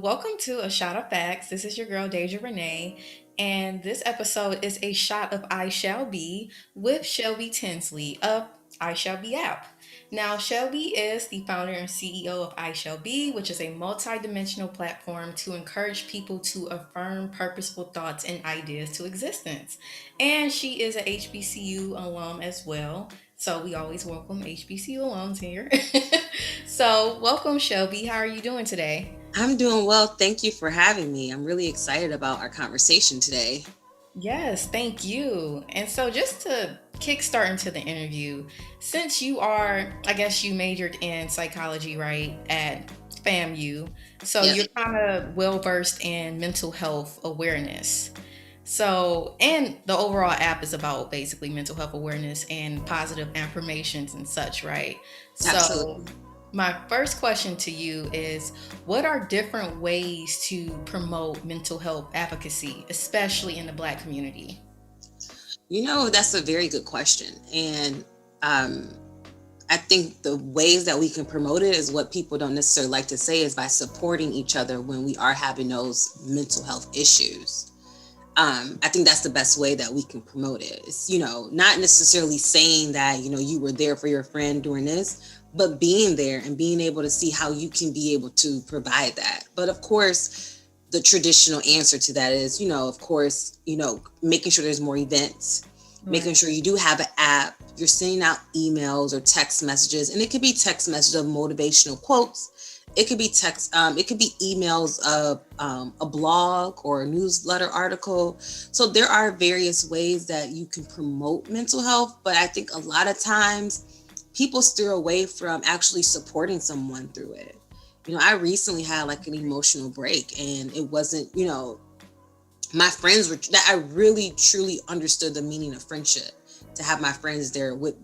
Welcome to A Shot of Facts. This is your girl Deja Renee, and this episode is a shot of iShallBe with Shelby Tinsley of iShallBe app. Now, Shelby is the founder and CEO of iShallBe, which is a multi-dimensional platform to encourage people to affirm purposeful thoughts and ideas to existence. And she is a HBCU alum as well. So we always welcome HBCU alums here. So, welcome, Shelby. How are you doing today? I'm doing well. Thank you for having me. I'm really excited about our conversation today. Yes, thank you. And so, just to kickstart into the interview, since you are, I guess you majored in psychology, right, at FAMU, so Yep, you're kind of well versed in mental health awareness. So, and the overall app is about basically mental health awareness and positive affirmations and such, right? So, absolutely. my first question to you is what are different ways to promote mental health advocacy, especially in the Black community? That's a very good question. And um, I think the ways that we can promote it is what people don't necessarily like to say is by supporting each other when we are having those mental health issues. I think that's the best way that we can promote it. It's, not necessarily saying that, you were there for your friend during this, but being there and being able to see how you can be able to provide that. But of course, the traditional answer to that is, of course, making sure there's more events, making Right. sure you do have an app, you're sending out emails or text messages, and it could be text messages of motivational quotes. It could be text, it could be emails of a blog or a newsletter article. So there are various ways that you can promote mental health, but I think a lot of times people steer away from actually supporting someone through it. I recently had like an emotional break, and it wasn't, my friends were that I really truly understood the meaning of friendship, to have my friends there with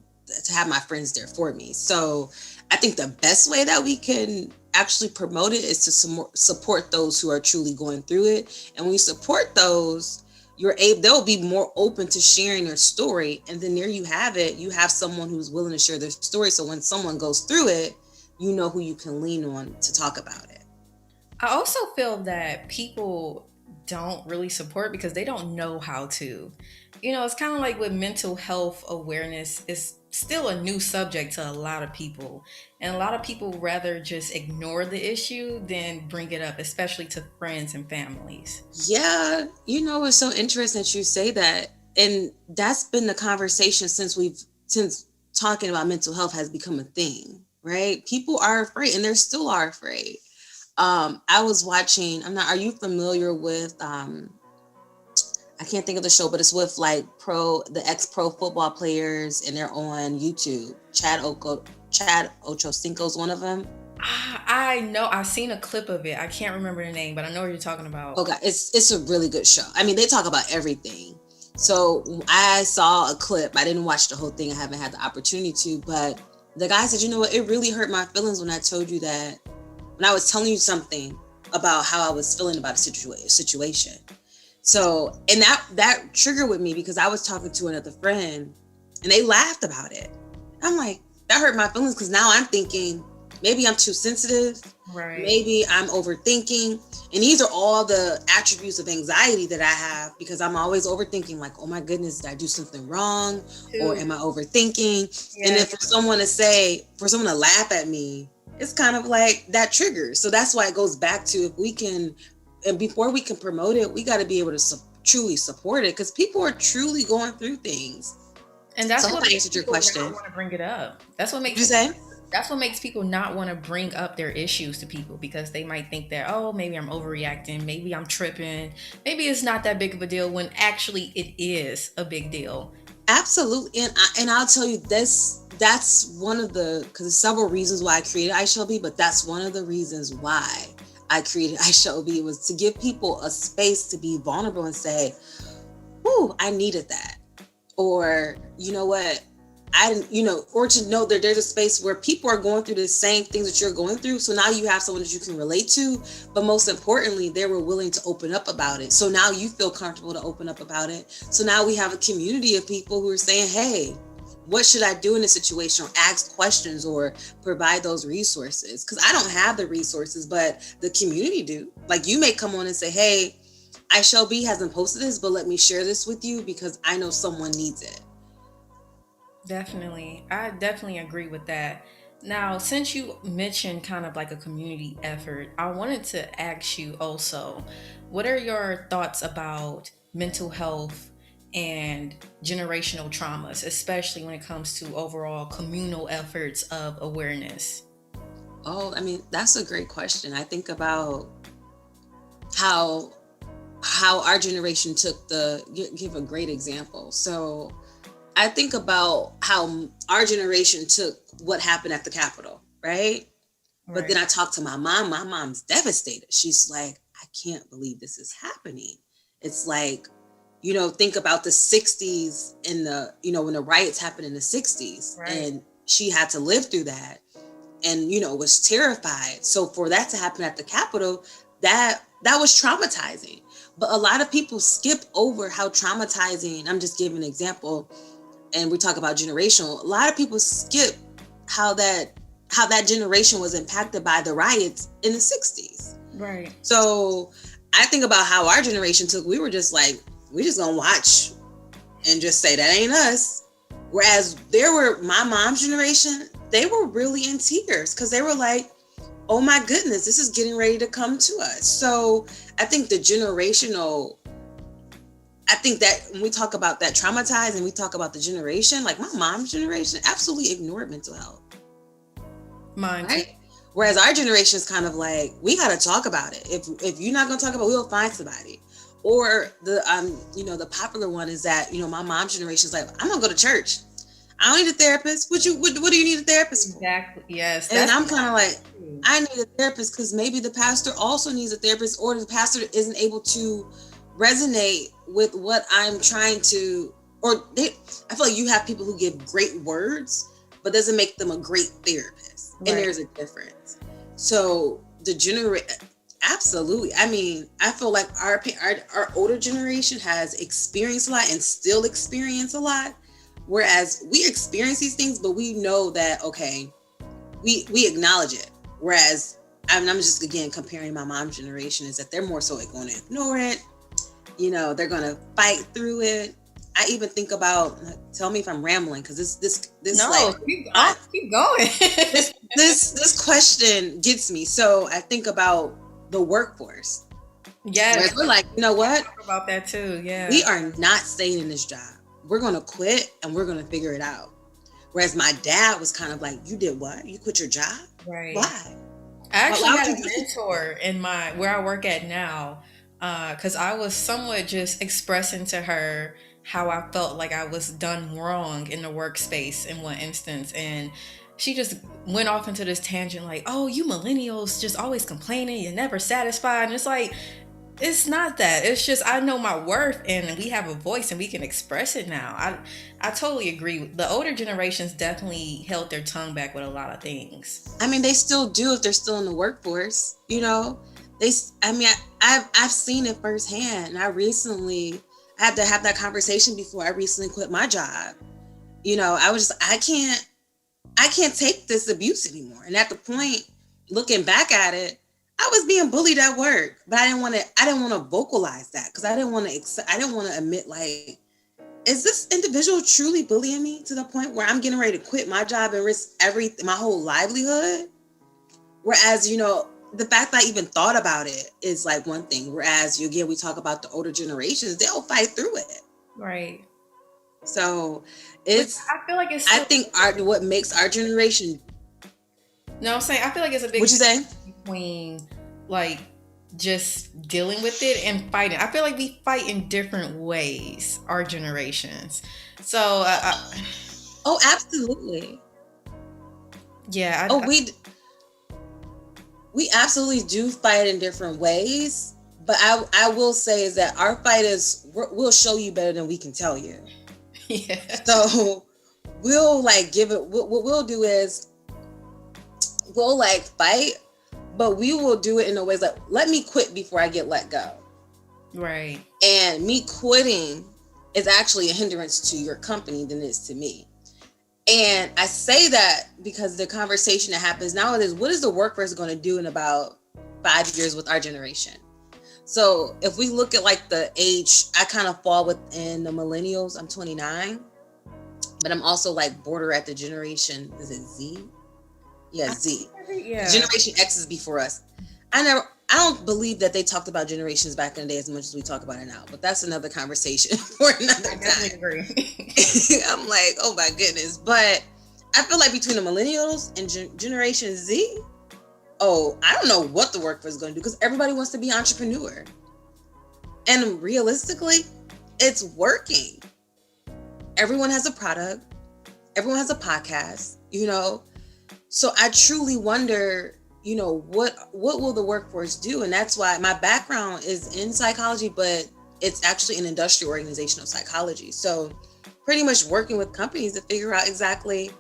to have my friends there for me. So I think the best way that we can actually promote it is to support those who are truly going through it. And when you support those, they'll be more open to sharing their story. And then there you have it. You have someone who's willing to share their story. So when someone goes through it, you know who you can lean on to talk about it. I also feel that people don't really support because they don't know how to. It's kind of like with mental health awareness, it's still a new subject to a lot of people. And a lot of people rather just ignore the issue than bring it up, especially to friends and families. Yeah, it's so interesting that you say that. And that's been the conversation since talking about mental health has become a thing, right? People are afraid and they still are afraid. I was watching, are you familiar with I can't think of the show, but it's with like the ex-pro football players, and they're on YouTube. Chad Ochocinco's one of them. I know I've seen a clip of it. I can't remember the name, but I know what you're talking about. Okay, it's a really good show. I mean, they talk about everything. So I saw a clip. I didn't watch the whole thing. I haven't had the opportunity to, but the guy said, you know what? It really hurt my feelings when I told you that, when I was telling you something about how I was feeling about a situation. So, and that triggered with me because I was talking to another friend and they laughed about it. I'm like, that hurt my feelings because now I'm thinking maybe I'm too sensitive. Right. Maybe I'm overthinking. And these are all the attributes of anxiety that I have because I'm always overthinking, like, oh my goodness, did I do something wrong? Or Too. am I overthinking? And Yeah. if for someone to laugh at me, it's kind of like that triggers. So that's why it goes back to, if we can, and before we can promote it, we got to be able to truly support it because people are truly going through things. And So that's I hope what I makes answered your people not question. want to bring it up. What did you say? That's what makes people not want to bring up their issues to people because they might think that, oh, maybe I'm overreacting, maybe I'm tripping, maybe it's not that big of a deal when actually it is a big deal. Absolutely. And I'll tell you this, that's one of the, because there's several reasons why I created iShallBe, but that's one of the reasons why I created iShallBe, was to give people a space to be vulnerable and say, "Ooh, I needed that." Or, you know what? Or to know that there's a space where people are going through the same things that you're going through. So now you have someone that you can relate to, but most importantly, they were willing to open up about it. So now you feel comfortable to open up about it. So now we have a community of people who are saying, hey, what should I do in this situation, or ask questions or provide those resources? Because I don't have the resources, but the community do. Like, you may come on and say, hey, iShallBe hasn't posted this, but let me share this with you because I know someone needs it. Definitely. I definitely agree with that. Now, since you mentioned kind of like a community effort, I wanted to ask you also, what are your thoughts about mental health and generational traumas, especially when it comes to overall communal efforts of awareness? Oh, I mean, that's a great question. I think about how our generation took give a great example. So I think about how our generation took what happened at the Capitol, right? But then Right. I talked to my mom. My mom's devastated. She's like, I can't believe this is happening. It's like, think about the 60s and when the riots happened in the 60s, Right. and she had to live through that and, was terrified. So for that to happen at the Capitol, that was traumatizing. But a lot of people skip over how traumatizing, I'm just giving an example, and we talk about generational, a lot of people skip how that generation was impacted by the riots in the 60s. Right. So I think about how our generation took, we were just like, we just gonna watch and just say that ain't us. Whereas my mom's generation, they were really in tears because they were like, oh my goodness, this is getting ready to come to us. So I think I think that when we talk about that traumatized and we talk about the generation, like my mom's generation absolutely ignored mental health, Mine too. right? Whereas our generation is kind of like, we got to talk about it. If you're not going to talk about it, we'll find somebody. Or the popular one is that, my mom's generation is like, I'm going to go to church. I don't need a therapist. What do you need a therapist for? Exactly. Yes. And That's I'm kind of like, I need a therapist because maybe the pastor also needs a therapist, or the pastor isn't able to resonate with what I'm trying to, I feel like you have people who give great words, but doesn't make them a great therapist. And right. there's a difference. So absolutely. I mean, I feel like our older generation has experienced a lot and still experience a lot. Whereas we experience these things, but we know that, okay, we acknowledge it. Whereas I'm just, again, comparing my mom's generation, is that they're more so like going to ignore it. They're going to fight through it. I even think about, tell me if I'm rambling, because this No, like, keep going. this question gets me. So I think about the workforce. Yes, Whereas we're like, you know what? talk about that too. We Yeah. are not staying in this job. We're going to quit and we're going to figure it out. Whereas my dad was kind of like, you did what? You quit your job? Right. Why? I actually Why would had you a do it? mentor in where I work at now, because I was somewhat just expressing to her how I felt like I was done wrong in the workspace in one instance, and she just went off into this tangent like, "Oh, you millennials just always complaining, you're never satisfied," and it's like, it's not that. It's just I know my worth and we have a voice and we can express it now. I totally agree. The older generations definitely held their tongue back with a lot of things. I mean, they still do if they're still in the workforce. I've seen it firsthand. And I had to have that conversation before I recently quit my job. I was just, I can't take this abuse anymore. And at the point, looking back at it, I was being bullied at work, but I didn't want to vocalize that because I didn't want to admit, like, is this individual truly bullying me to the point where I'm getting ready to quit my job and risk my whole livelihood? Whereas, the fact that I even thought about it is like one thing. Whereas, again, we talk about the older generations, they'll fight through it. Right. So Which I feel like it's I still think what makes our generation, no, I'm saying I feel like it's a big what you say? difference between like just dealing with it and fighting. I feel like we fight in different ways, our generations. So, Oh, absolutely. yeah, Oh, we absolutely do fight in different ways. But I will say is that our fight we'll show you better than we can tell you. yeah, So we'll like give it, what we'll do is we'll like fight, but we will do it in a way like, let me quit before I get let go. right, And me quitting is actually a hindrance to your company than it is to me. And I say that because the conversation that happens nowadays, what is the workforce going to do in about 5 years with our generation? So if we look at like the age, I kind of fall within the millennials. I'm 29, but I'm also like border at the generation. Is it Z? Yeah, Z. Yeah. Generation X is before us. I don't believe that they talked about generations back in the day as much as we talk about it now, but that's another conversation for another I definitely time. agree. I'm like, oh my goodness. But I feel like between the millennials and Generation Z, oh, I don't know what the workforce is going to do because everybody wants to be entrepreneur. And realistically, it's working. Everyone has a product. Everyone has a podcast, So I truly wonder, what will the workforce do? And that's why my background is in psychology, but it's actually in industrial organizational psychology. So pretty much working with companies to figure out exactly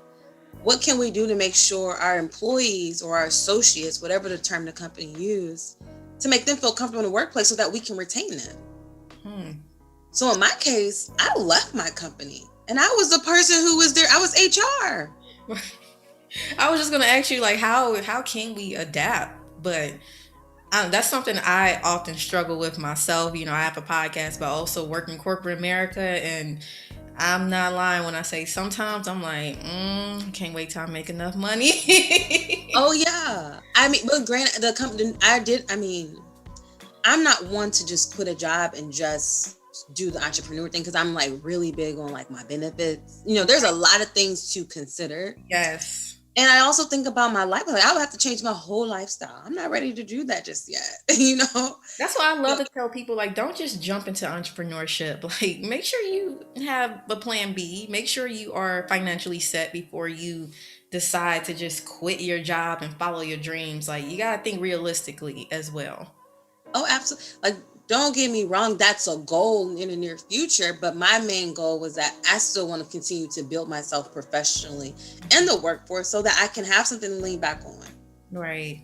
what can we do to make sure our employees or our associates, whatever the term the company use, to make them feel comfortable in the workplace so that we can retain them. So in my case, I left my company and I was the person who was there. I was HR. I was just gonna ask you, like, how can we adapt? But that's something I often struggle with myself. I have a podcast, but I also work in corporate America, and I'm not lying when I say sometimes I'm like, can't wait till I make enough money. Oh yeah. I mean, but granted, the company I'm not one to just quit a job and just do the entrepreneur thing because I'm like really big on like my benefits. There's a lot of things to consider. Yes. And I also think about my life. Like, I would have to change my whole lifestyle. I'm not ready to do that just yet. That's why I love to tell people, like, don't just jump into entrepreneurship. Like, make sure you have a plan B. Make sure you are financially set before you decide to just quit your job and follow your dreams. Like, you got to think realistically as well. Oh, absolutely. Like, don't get me wrong. That's a goal in the near future. But my main goal was that I still want to continue to build myself professionally in the workforce so that I can have something to lean back on. Right.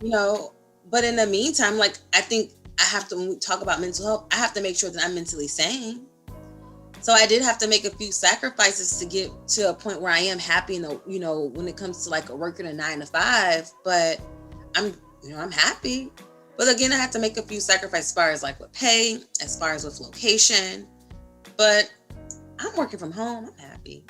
But in the meantime, like, I think I have to, when we talk about mental health, I have to make sure that I'm mentally sane. So I did have to make a few sacrifices to get to a point where I am happy, when it comes to like working a 9 to 5, but I'm happy. But again, I have to make a few sacrifices as far as like with pay, as far as with location. But I'm working from home. I'm happy.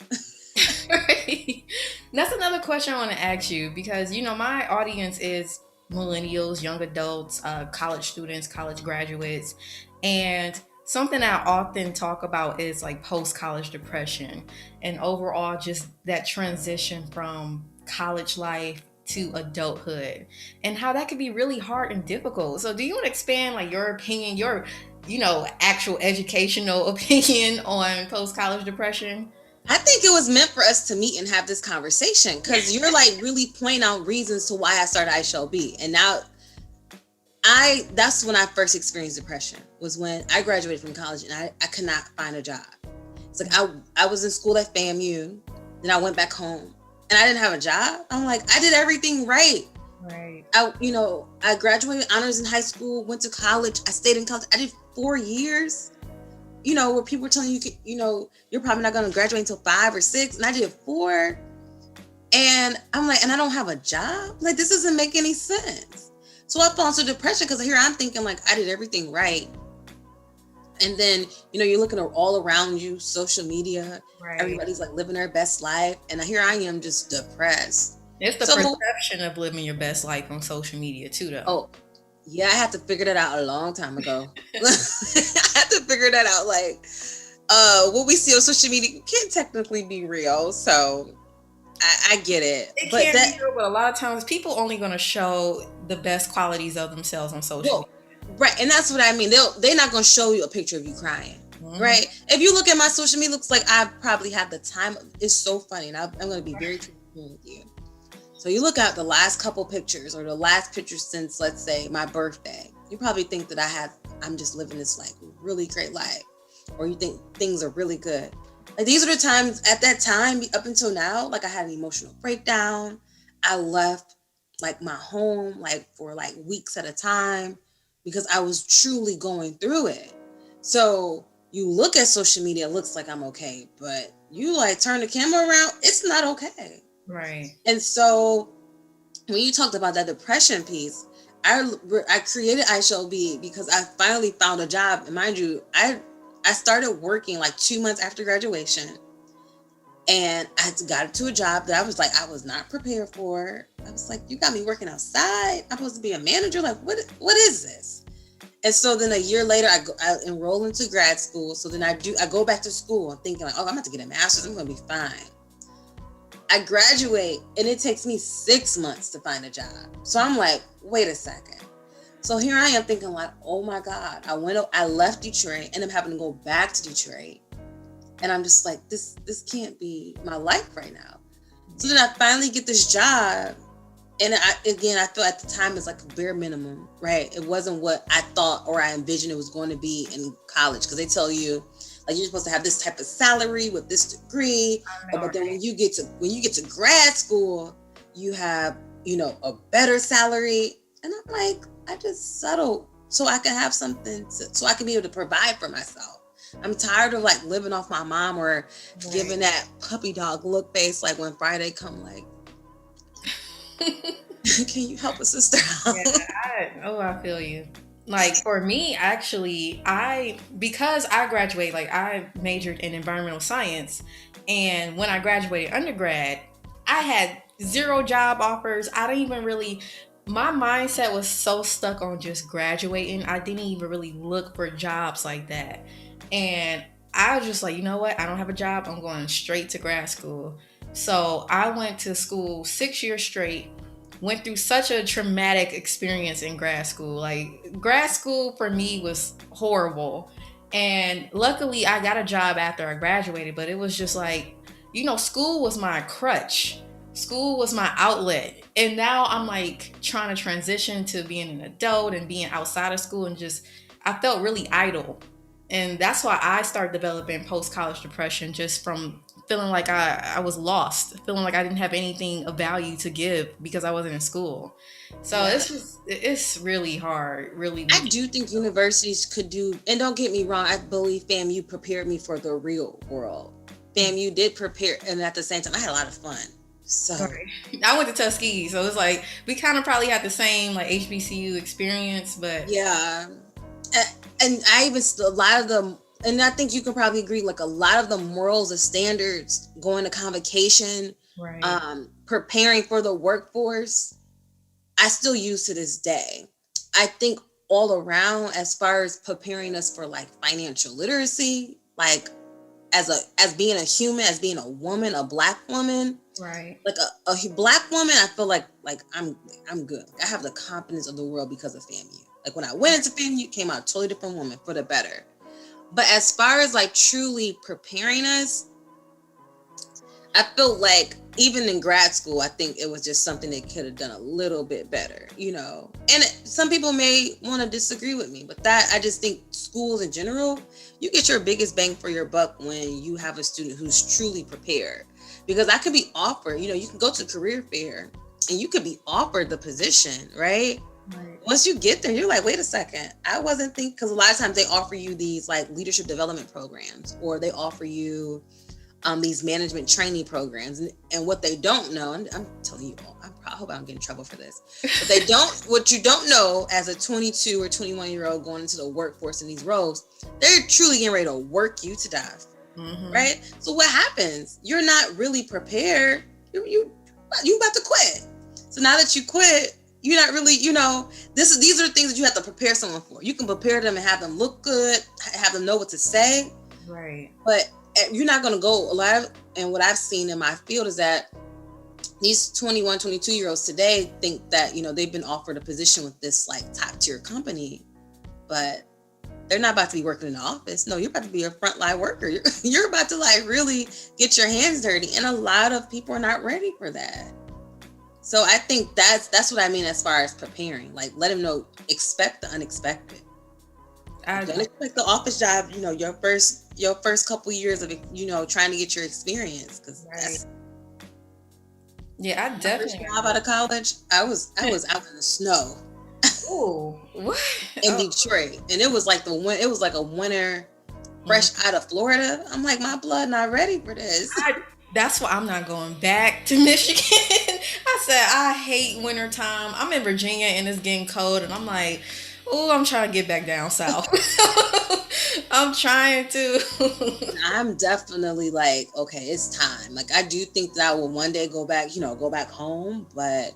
That's another question I want to ask you because, my audience is millennials, young adults, college students, college graduates. And something I often talk about is like post-college depression and overall just that transition from college life to adulthood and how that can be really hard and difficult. So do you want to expand like your opinion, your, actual educational opinion on post-college depression? I think it was meant for us to meet and have this conversation because you're like really pointing out reasons to why I started iShallBe. And now that's when I first experienced depression, was when I graduated from college and I could not find a job. It's like I was in school at FAMU, then I went back home and I didn't have a job. I'm like, I did everything right. Right. I graduated honors in high school, went to college. I stayed in college. I did 4 years, where people were telling you, you're probably not going to graduate until 5 or 6. And I did 4. And I'm like, and I don't have a job. Like, this doesn't make any sense. So I fell into depression because here I'm thinking like I did everything right. And then, you're looking all around you, social media, Right. Everybody's like living their best life. And here I am just depressed. It's the perception of living your best life on social media too, though. Oh, yeah, I had to figure that out a long time ago. I had to figure that out. Like, what we see on social media can technically be real. So I get it. It can be real, but a lot of times people only going to show the best qualities of themselves on social media. Right. And that's what I mean. They're not going to show you a picture of you crying. Mm-hmm. Right. If you look at my social media, it looks like I probably have the time. It's so funny. And I'm going to be very transparent with you. So you look at the last couple pictures or the last picture since, let's say, my birthday, you probably think that I'm just living this like really great life, or you think things are really good. Like, these are the times at that time up until now, like I had an emotional breakdown. I left like my home like for like weeks at a time because I was truly going through it. So you look at social media, it looks like I'm okay, but you like turn the camera around, it's not okay. Right. And so when you talked about that depression piece, I created iShallBe because I finally found a job. And mind you, I started working like 2 months after graduation. And I got into a job that I was like, I was not prepared for. I was like, you got me working outside. I'm supposed to be a manager. Like, what is this? And so then a year later, I enroll into grad school. So then I go back to school and thinking like, oh, I'm about to get a master's. I'm going to be fine. I graduate and it takes me 6 months to find a job. So I'm like, wait a second. So here I am thinking like, oh my God, I left Detroit and I'm having to go back to Detroit. And I'm just like, this can't be my life right now. So then I finally get this job. And I feel at the time it's like a bare minimum, right? It wasn't what I thought or I envisioned it was going to be in college. Because they tell you, like, you're supposed to have this type of salary with this degree. But then when you get to grad school, you have, a better salary. And I'm like, I just settled so I can have something, so I can be able to provide for myself. I'm tired of like living off my mom or giving that puppy dog look face like when Friday come like, can you help a sister out? Yeah, I feel you. Like for me, actually, because I graduated, like I majored in environmental science, and when I graduated undergrad, I had zero job offers. I didn't even really. My mindset was so stuck on just graduating. I didn't even really look for jobs like that. And I was just like, you know what? I don't have a job. I'm going straight to grad school. So I went to school 6 years straight, went through such a traumatic experience in grad school. Like, grad school for me was horrible. And luckily, I got a job after I graduated, but it was just like, school was my crutch. School was my outlet. And now I'm like trying to transition to being an adult and being outside of school, and just, I felt really idle. And that's why I started developing post-college depression, just from feeling like I was lost, feeling like I didn't have anything of value to give because I wasn't in school. So it's really hard, really. I do think universities could do, and don't get me wrong, I believe FAMU prepared me for the real world. FAMU did prepare, and at the same time, I had a lot of fun. So I went to Tuskegee, so it's like we kind of probably had the same like HBCU experience, but yeah. And I even a lot of them, and I think you can probably agree, like a lot of the morals and standards going to convocation, preparing for the workforce, I still use to this day. I think all around, as far as preparing us for like financial literacy, like as being a human, as being a woman, a Black woman, right? Like a Black woman, I feel like I'm good. I have the confidence of the world because of FAMU. Like when I went into FAMU, came out a totally different woman for the better. But as far as like truly preparing us, I feel like even in grad school, I think it was just something they could have done a little bit better, And some people may want to disagree with me, but that I just think schools in general, you get your biggest bang for your buck when you have a student who's truly prepared. Because I could be offered, you can go to career fair and you could be offered the position, right? Right. Once you get there, you're like, wait a second. I wasn't thinking, because a lot of times they offer you these like leadership development programs, or they offer you these management training programs. And what they don't know, and I'm telling you all, I hope I don't get in trouble for this, but what you don't know as a 22 or 21-year-old going into the workforce in these roles, they're truly getting ready to work you to death. Mm-hmm. Right? So what happens? You're not really prepared. You about to quit. So now that you quit, you're not really, these are things that you have to prepare someone for. You can prepare them and have them look good, have them know what to say. Right. But you're not going to go and what I've seen in my field is that these 21, 22-year-olds today think that, they've been offered a position with this like top tier company, but they're not about to be working in the office. No, you're about to be a frontline worker. You're about to like really get your hands dirty. And a lot of people are not ready for that. So I think that's what I mean as far as preparing. Like, let them know, expect the unexpected. Don't expect the office job, your first couple years of, trying to get your experience. Because I definitely. First job out of college, I was out in the snow. Oh, what? In Detroit, and it was like a winter fresh out of Florida. I'm like, my blood not ready for this. I, that's why I'm not going back to Michigan. I said I hate wintertime. I'm in Virginia and it's getting cold, and I'm like, oh, I'm trying to get back down south. I'm trying to. I'm definitely like, okay, it's time. Like, I do think that I will one day go back, go back home, but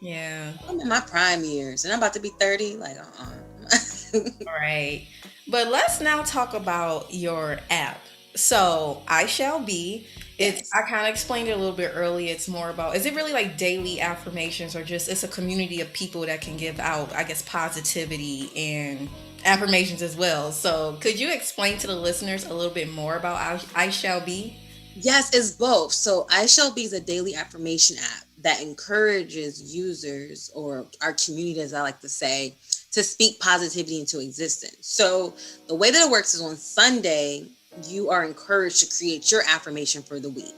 Yeah. I'm in my prime years and I'm about to be 30. Like, All right. But let's now talk about your app. So, I Shall Be. It's Yes. I kind of explained it a little bit earlier. It's more about, is it really like daily affirmations, or just it's a community of people that can give out, I guess, positivity and affirmations as well. So, could you explain to the listeners a little bit more about I Shall Be? Yes, it's both. So iShallBe is a daily affirmation app that encourages users, or our community, as I like to say, to speak positivity into existence. So the way that it works is on Sunday, you are encouraged to create your affirmation for the week.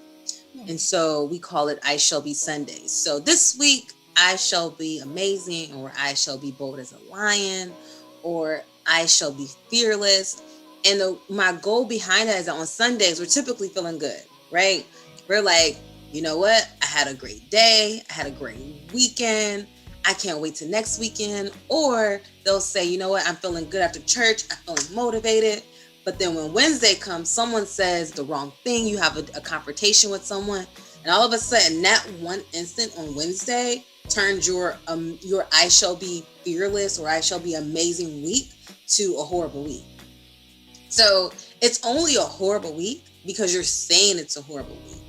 And so we call it I Shall Be Sundays. So this week, I shall be amazing, or I shall be bold as a lion, or I shall be fearless. And my goal behind that is that on Sundays, we're typically feeling good, right? We're like, you know what? I had a great day. I had a great weekend. I can't wait till next weekend. Or they'll say, you know what? I'm feeling good after church. I'm feeling motivated. But then when Wednesday comes, someone says the wrong thing. You have a confrontation with someone. And all of a sudden, that one instant on Wednesday turns your I shall be fearless, or I shall be amazing week to a horrible week. So it's only a horrible week because you're saying it's a horrible week.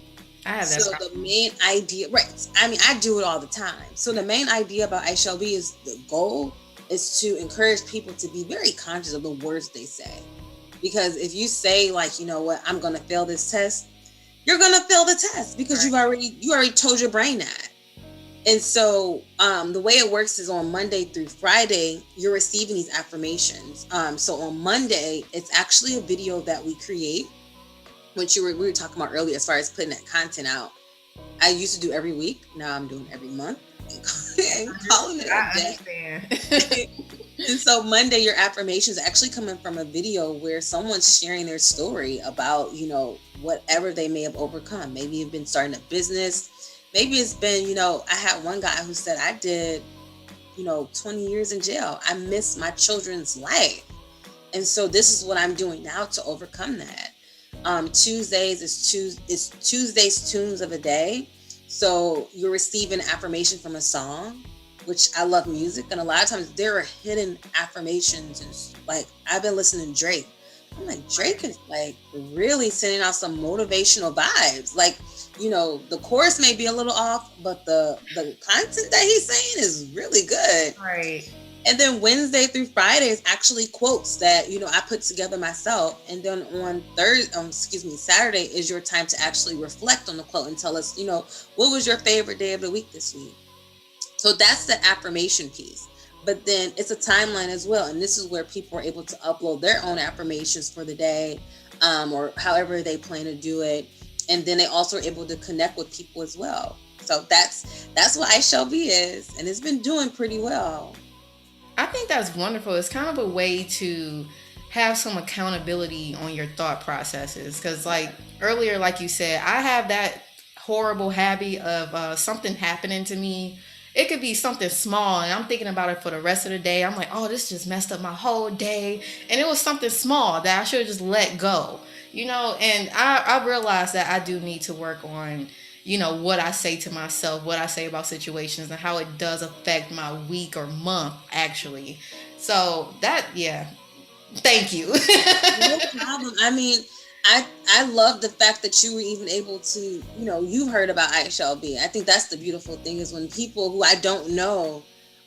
I have that So problem. the main idea, right? I mean, I do it all the time. So the main idea about I Shall Be is, the goal is to encourage people to be very conscious of the words they say. Because if you say, like, you know what, I'm going to fail this test, you're going to fail the test because you already told your brain that. And so the way it works is on Monday through Friday, you're receiving these affirmations. So on Monday, it's actually a video that we create, which we were talking about earlier as far as putting that content out. I used to do every week. Now I'm doing every month and calling it I a day. understand. And so Monday, your affirmations actually coming from a video where someone's sharing their story about, whatever they may have overcome. Maybe you've been starting a business. Maybe it's been, I had one guy who said, I did, 20 years in jail. I missed my children's life. And so this is what I'm doing now to overcome that. Tuesdays is Tuesday's tunes of a day. So you're receiving affirmation from a song, which I love music. And a lot of times there are hidden affirmations. And like, I've been listening to Drake. I'm like, Drake is like really sending out some motivational vibes. Like, the chorus may be a little off, but the content that he's saying is really good. Right. And then Wednesday through Friday is actually quotes that, I put together myself. And then on Saturday is your time to actually reflect on the quote and tell us, what was your favorite day of the week this week? So that's the affirmation piece. But then it's a timeline as well. And this is where people are able to upload their own affirmations for the day, or however they plan to do it. And then they also are able to connect with people as well. So that's what I Shall Be is. And it's been doing pretty well. I think that's wonderful. It's kind of a way to have some accountability on your thought processes. Because, like earlier, like you said, I have that horrible habit of something happening to me. It could be something small, and I'm thinking about it for the rest of the day. I'm like, oh, this just messed up my whole day. And it was something small that I should have just let go, And I realized that I do need to work on what I say to myself, what I say about situations, and how it does affect my week or month, actually. So yeah, thank you. No problem. I mean, I love the fact that you were even able to, you've heard about I Shall Be. I think that's the beautiful thing, is when people who I don't know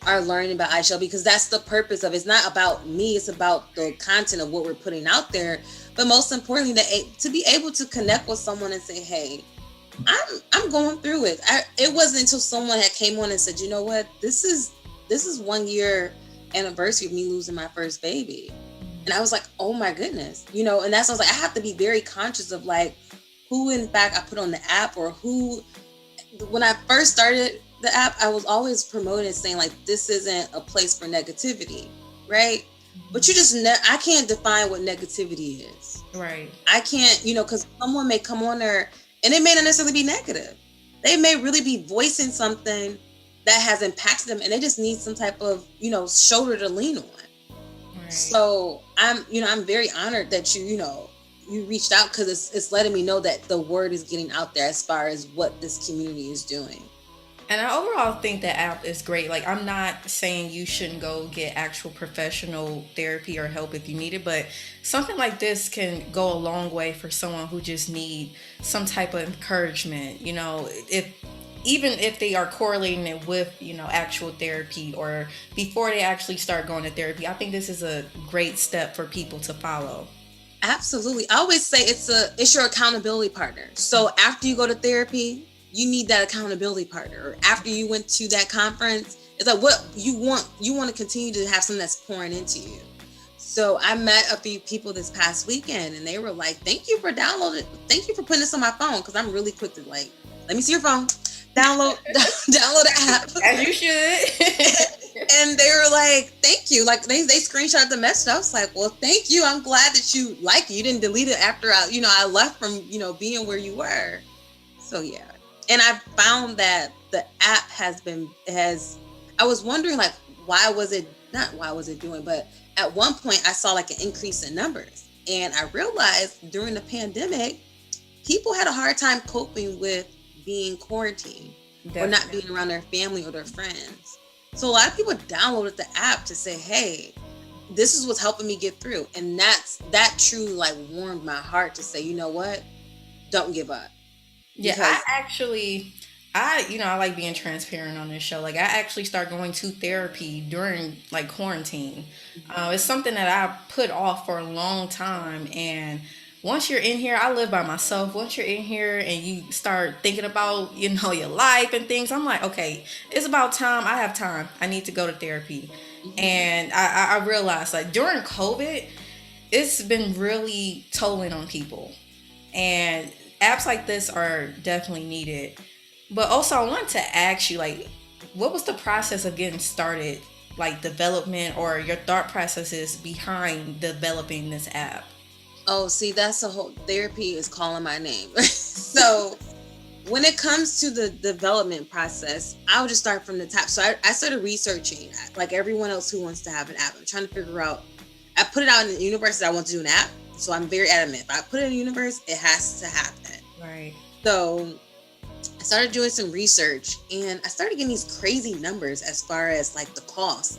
are learning about I Shall Be, because that's the purpose of it. It's not about me. It's about the content of what we're putting out there. But most importantly, to be able to connect with someone and say, hey, I'm going through it. It wasn't until someone had came on and said, you know what, this is 1 year anniversary of me losing my first baby. And I was like, oh my goodness, and that's why I was like, I have to be very conscious of like who in fact I put on the app, or who, when I first started the app, I was always promoting, saying like, this isn't a place for negativity, right? But you just, I can't define what negativity is. Right. I can't, because someone may come on there and it may not necessarily be negative. They may really be voicing something that has impacted them and they just need some type of, shoulder to lean on. Right. So I'm very honored that you reached out because it's letting me know that the word is getting out there as far as what this community is doing. And I overall think the app is great. Like, I'm not saying you shouldn't go get actual professional therapy or help if you need it, but something like this can go a long way for someone who just need some type of encouragement. If even if they are correlating it with actual therapy or before they actually start going to therapy, I think this is a great step for people to follow. Absolutely. I always say it's your accountability partner. So after you go to therapy, you need that accountability partner. Or after you went to that conference, it's like what you want to continue to have something that's pouring into you. So I met a few people this past weekend and they were like, thank you for downloading, thank you for putting this on my phone. Cause I'm really quick to like, let me see your phone. Download the app. As you should. And they were like, thank you. Like they screenshot the message. I was like, well, thank you. I'm glad that you like it. You didn't delete it after I left from, being where you were. So yeah. And I found that the app I was wondering like, why was it doing, but at one point I saw like an increase in numbers. And I realized during the pandemic, people had a hard time coping with being quarantined or not being around their family or their friends. So a lot of people downloaded the app to say, hey, this is what's helping me get through. And that truly like warmed my heart to say, you know what? Don't give up. Yeah, Because I like being transparent on this show. Like, I actually start going to therapy during like quarantine. It's something that I put off for a long time, and once you're in here, I live by myself. Once you're in here and you start thinking about your life and things, I'm like, okay, it's about time. I have time. I need to go to therapy, and I realized like during COVID, it's been really tolling on people. And apps like this are definitely needed. But also, I want to ask you, like, what was the process of getting started, like development or your thought processes behind developing this app? oh, see, that's a whole therapy is calling my name. So when it comes to the development process, I would just start from the top. So I started researching, like everyone else who wants to have an app. I'm trying to figure out. I put it out in the universe that I want to do an app. So I'm very adamant. If I put it in the universe, it has to happen. Right. So I started doing some research and I started getting these crazy numbers as far as like the cost.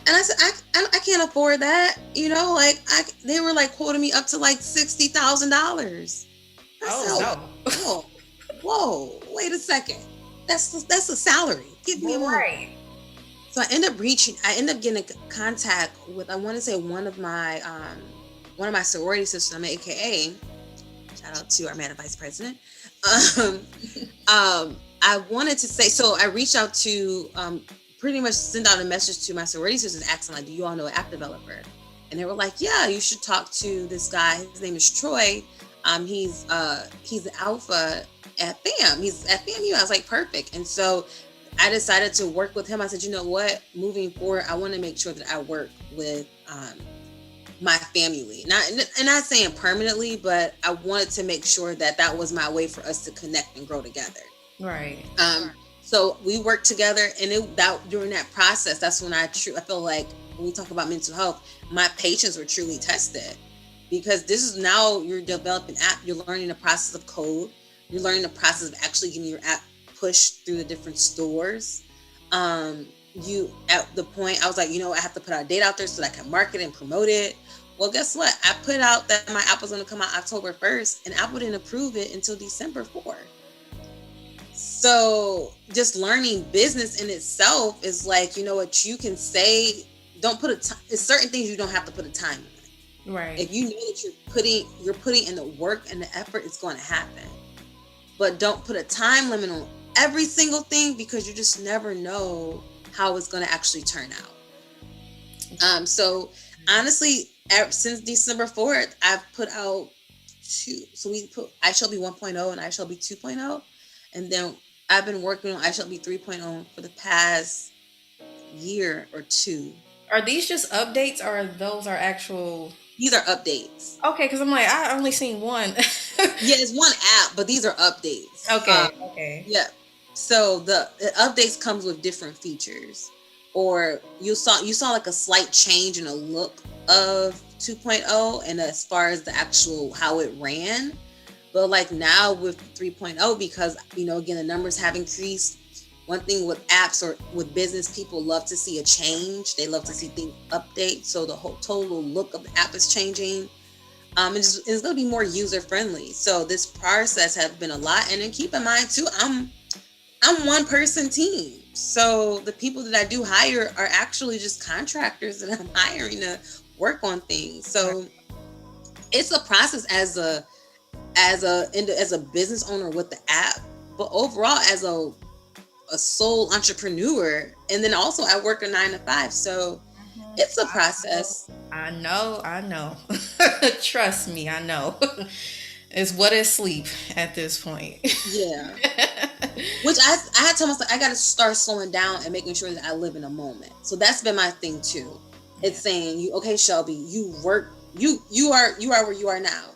And I said, I can't afford that. They were like quoting me up to like $60,000. I Oh said, no. whoa, whoa, wait a second. That's a salary. Give me a moment. Right. So I end up getting in contact with, I want to say one of my sorority sisters, I'm AKA, shout out to our Madam Vice President. Um, I wanted to say, so I reached out to pretty much send out a message to my sorority sisters asking like, do you all know an app developer? And they were like, yeah, you should talk to this guy. His name is Troy. He's an alpha at FAM. He's at FAMU. I was like, perfect. And so I decided to work with him. I said, you know what? Moving forward, I want to make sure that I work with my family. Not saying permanently, but I wanted to make sure that that was my way for us to connect and grow together. Right. So we worked together, and during that process, that's when I feel like when we talk about mental health, my patience were truly tested, because this is now you're developing app, you're learning the process of code, you're learning the process of actually getting your app pushed through the different stores. You at the point I was like, I have to put our data out there so that I can market and promote it. Well, guess what? I put out that my app was going to come out October 1st, and Apple didn't approve it until December 4th. So just learning business in itself is like, what you can say, don't put it's certain things you don't have to put a time on. Right. If you know that you're putting in the work and the effort, it's going to happen. But don't put a time limit on every single thing, because you just never know how it's going to actually turn out. So honestly, since December 4th, I've put out two. So we put iShallBe 1.0 and iShallBe 2.0. And then I've been working on iShallBe 3.0 for the past year or two. Are these just updates or those are actual? These are updates. Okay, because I'm like, I only seen one. Yeah, it's one app, but these are updates. Okay, okay. Yeah. So the updates comes with different features, or you saw like a slight change in the look of 2.0, and as far as the actual how it ran. But like now with 3.0, because again the numbers have increased. One thing with apps or with business, people love to see a change. They love to see things update. So the whole total look of the app is changing. It's going to be more user friendly. So this process has been a lot. And then keep in mind too, I'm one person team. So the people that I do hire are actually just contractors that I'm hiring to work on things. So it's a process as a business owner with the app, but overall as a sole entrepreneur, and then also I work a 9 to 5. So it's a process. I know. Trust me, I know. It's what is sleep at this point. Yeah. Which I had told myself I got to start slowing down and making sure that I live in a moment. So that's been my thing too. It's saying okay, Shelby, you are where you are now.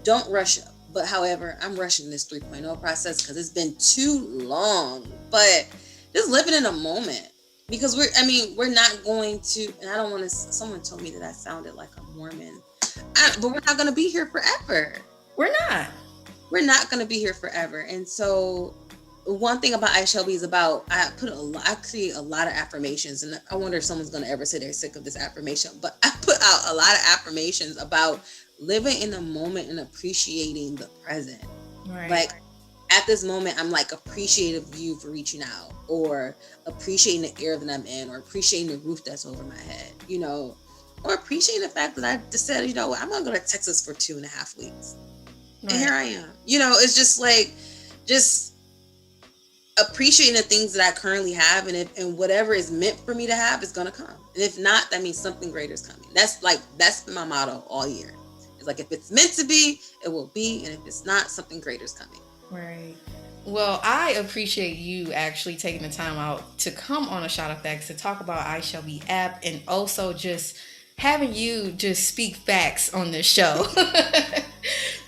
Don't rush up. But however, I'm rushing this 3.0 process because it's been too long. But just living in a moment, because we're not going to, and I don't want to. Someone told me that I sounded like a Mormon, but we're not going to be here forever. We're not. We're not going to be here forever. And so one thing about iShallBe is I create a lot of affirmations, and I wonder if someone's going to ever say they're sick of this affirmation, but I put out a lot of affirmations about living in the moment and appreciating the present. Right. Like at this moment, I'm like appreciative of you for reaching out, or appreciating the air that I'm in, or appreciating the roof that's over my head, or appreciating the fact that I just said, I'm going to go to Texas for 2.5 weeks. Right. And here I am. It's just like, just appreciating the things that I currently have, and whatever is meant for me to have is going to come. And if not, that means something greater is coming. That's been my motto all year. It's like, if it's meant to be, it will be. And if it's not, something greater is coming. Right. Well, I appreciate you actually taking the time out to come on a Shot of Facts to talk about iShallBe app, and also just having you just speak facts on this show.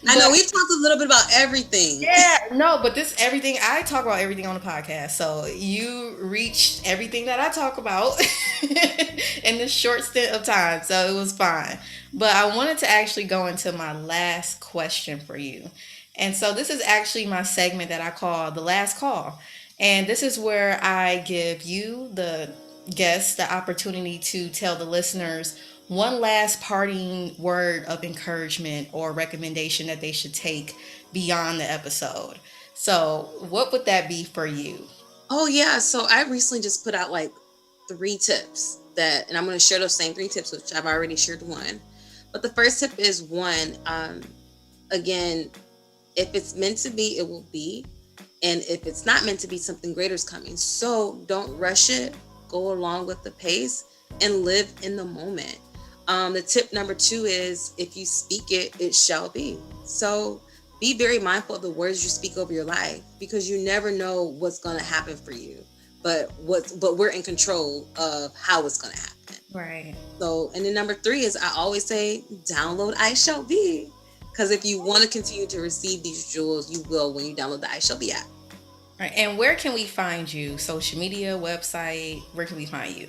I know we've talked a little bit about everything. Yeah, no, but I talk about everything on the podcast. So you reached everything that I talk about in this short stint of time. So it was fine. But I wanted to actually go into my last question for you. And so this is actually my segment that I call the last call. And this is where I give you, the guest, the opportunity to tell the listeners one last parting word of encouragement or recommendation that they should take beyond the episode. So what would that be for you? Oh yeah, so I recently just put out like 3 tips and I'm going to share those same 3 tips, which I've already shared one. But the first tip is again, if it's meant to be, it will be. And if it's not meant to be, something greater is coming. So don't rush it. Go along with the pace and live in the moment. The tip number 2 is, if you speak it, it shall be. So be very mindful of the words you speak over your life, because you never know what's going to happen for you. But we're in control of how it's going to happen. Right. So, and then number 3 is, I always say, download iShallBe. Because if you want to continue to receive these jewels, you will when you download the iShallBe app. Right. And where can we find you? Social media, website, where can we find you?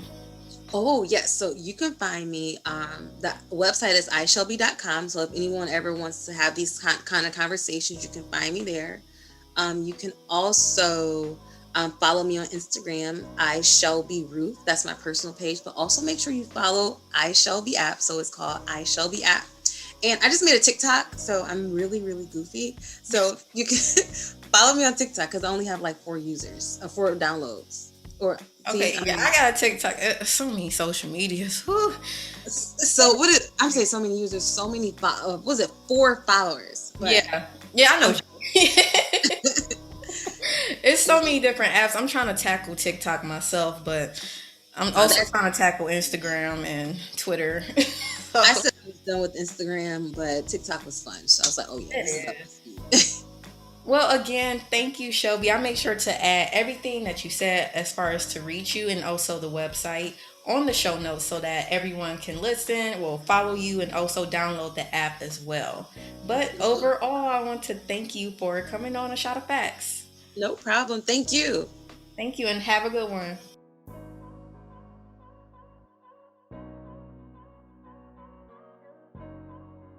Oh, yes. So you can find me. The website is iShallBe.com. So if anyone ever wants to have these kind of conversations, you can find me there. You can also follow me on Instagram, iShallBe Ruth. That's my personal page. But also make sure you follow iShallBe app. So it's called iShallBe app. And I just made a TikTok, so I'm really, really goofy. So you can follow me on TikTok, because I only have like 4 downloads. Okay, I got a TikTok. So many social medias. Whew. So I'm saying so many users, so many, 4 followers? But yeah, I know. It's so many different apps. I'm trying to tackle TikTok myself, but I'm also trying to tackle Instagram and Twitter. So. I said I was done with Instagram, but TikTok was fun. So I was like, oh yeah, this is up. Well, again, thank you, Shelby. I'll make sure to add everything that you said as far as to reach you, and also the website on the show notes so that everyone can listen, will follow you, and also download the app as well. But Absolutely. overall, I want to thank you for coming on A Shot of Facts. No problem. Thank you. Thank you and have a good one.